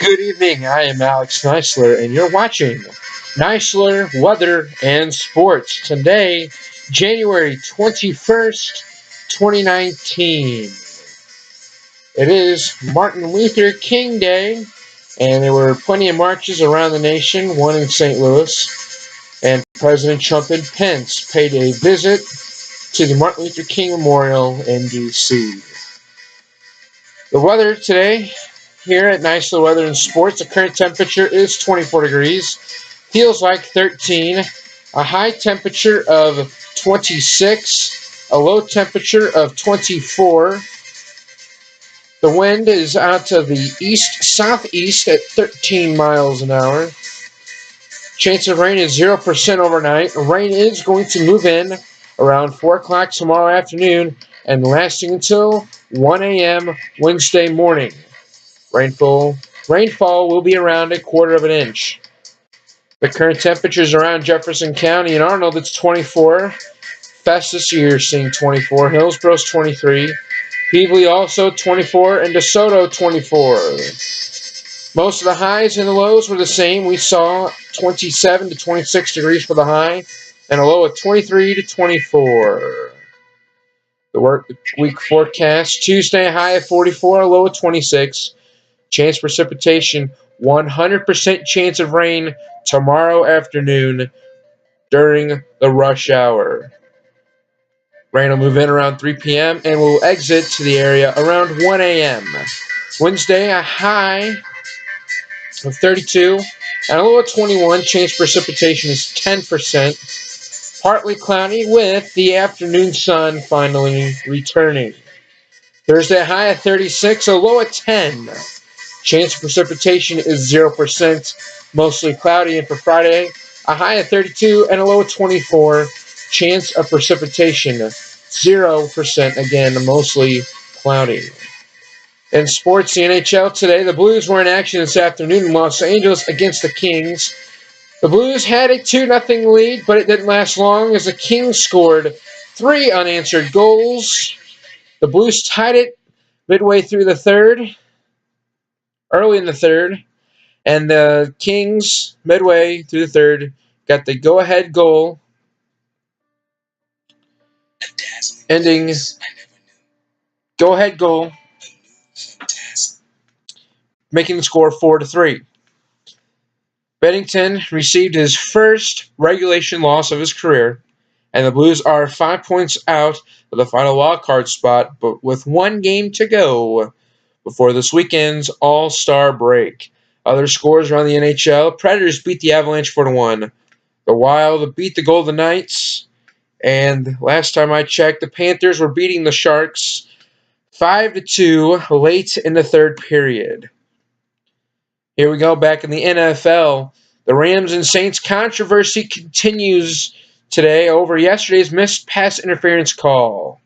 Good evening. I am Alex Neisler, and you're watching Neisler Weather and Sports. Today, January 21st, 2019. It is Martin Luther King Day, and there were plenty of marches around the nation, one in St. Louis, and President Trump and Pence paid a visit to the Martin Luther King Memorial in D.C. The weather today here at Neisler Weather and Sports, the current temperature is 24 degrees, feels like 13, a high temperature of 26, a low temperature of 24. The wind is out of the east-southeast at 13 miles an hour. Chance of rain is 0% overnight. Rain is going to move in around 4 o'clock tomorrow afternoon and lasting until 1 a.m. Wednesday morning. Rainfall will be around 1/4 inch. The current temperatures around Jefferson County and Arnold, it's 24. Festus, you're seeing 24. Hillsboro's 23. Peevely also 24. And DeSoto 24. Most of the highs and the lows were the same. We saw 27 to 26 degrees for the high and a low of 23 to 24. The work week forecast, Tuesday, a high of 44, a low of 26. Chance precipitation, 100% chance of rain tomorrow afternoon during the rush hour. Rain will move in around 3 p.m. and will exit to the area around 1 a.m. Wednesday, a high of 32 and a low of 21. Chance precipitation is 10%. Partly cloudy with the afternoon sun finally returning. Thursday, a high of 36, a low of 10. Chance of precipitation is 0%, mostly cloudy. And for Friday, a high of 32 and a low of 24. Chance of precipitation, 0%, again, mostly cloudy. In sports, the NHL today, the Blues were in action this afternoon in Los Angeles against the Kings. The Blues had a 2-0 lead, but it didn't last long as the Kings scored 3 unanswered goals. The Blues tied it midway through the third. Early in the third, and the Kings, midway through the third, got the go-ahead goal, ending go-ahead goal, making the score 4-3. Bennington received his first regulation loss of his career, and the Blues are 5 points out of the final wildcard spot, but with 1 game to go before this weekend's All-Star break. Other scores around the NHL, Predators beat the Avalanche 4-1. The Wild beat the Golden Knights. And last time I checked, the Panthers were beating the Sharks 5-2 late in the third period. Here we go, back in the NFL. The Rams and Saints controversy continues today over yesterday's missed pass interference call.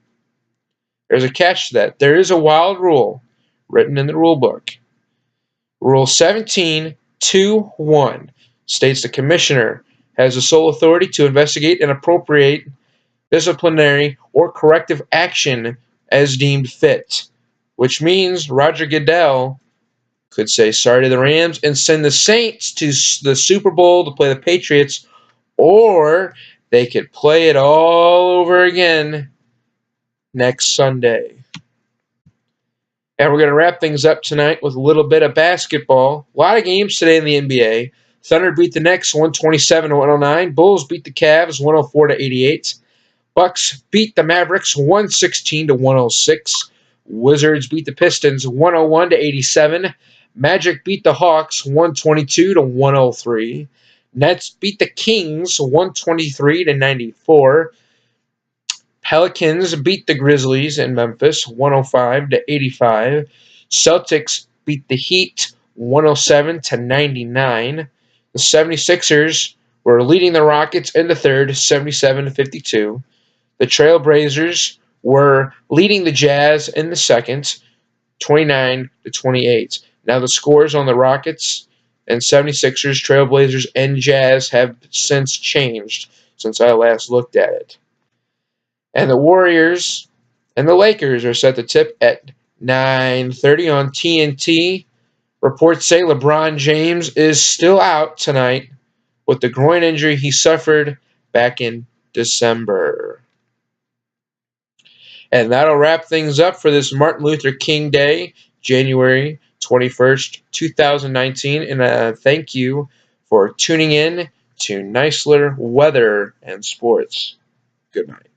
There's a catch to that. There is a wild rule written in the rule book. Rule 17.2.1 states the commissioner has the sole authority to investigate and appropriate disciplinary or corrective action as deemed fit, which means Roger Goodell could say sorry to the Rams and send the Saints to the Super Bowl to play the Patriots, or they could play it all over again next Sunday. And we're going to wrap things up tonight with a little bit of basketball. A lot of games today in the NBA. Thunder beat the Knicks 127-109. Bulls beat the Cavs 104-88. Bucks beat the Mavericks 116-106. Wizards beat the Pistons 101-87. Magic beat the Hawks 122-103. Nets beat the Kings 123-94. Pelicans beat the Grizzlies in Memphis 105-85. Celtics beat the Heat 107-99. The 76ers were leading the Rockets in the third 77-52. The Trailblazers were leading the Jazz in the second 29-28. Now the scores on the Rockets and 76ers, Trailblazers, and Jazz have since changed since I last looked at it. And the Warriors and the Lakers are set to tip at 9:30 on TNT Reports say LeBron James is still out tonight with the groin injury he suffered back in December. And that'll wrap things up for this Martin Luther King Day, January 21st, 2019. And thank you for tuning in to Neisler Weather and Sports. Good night.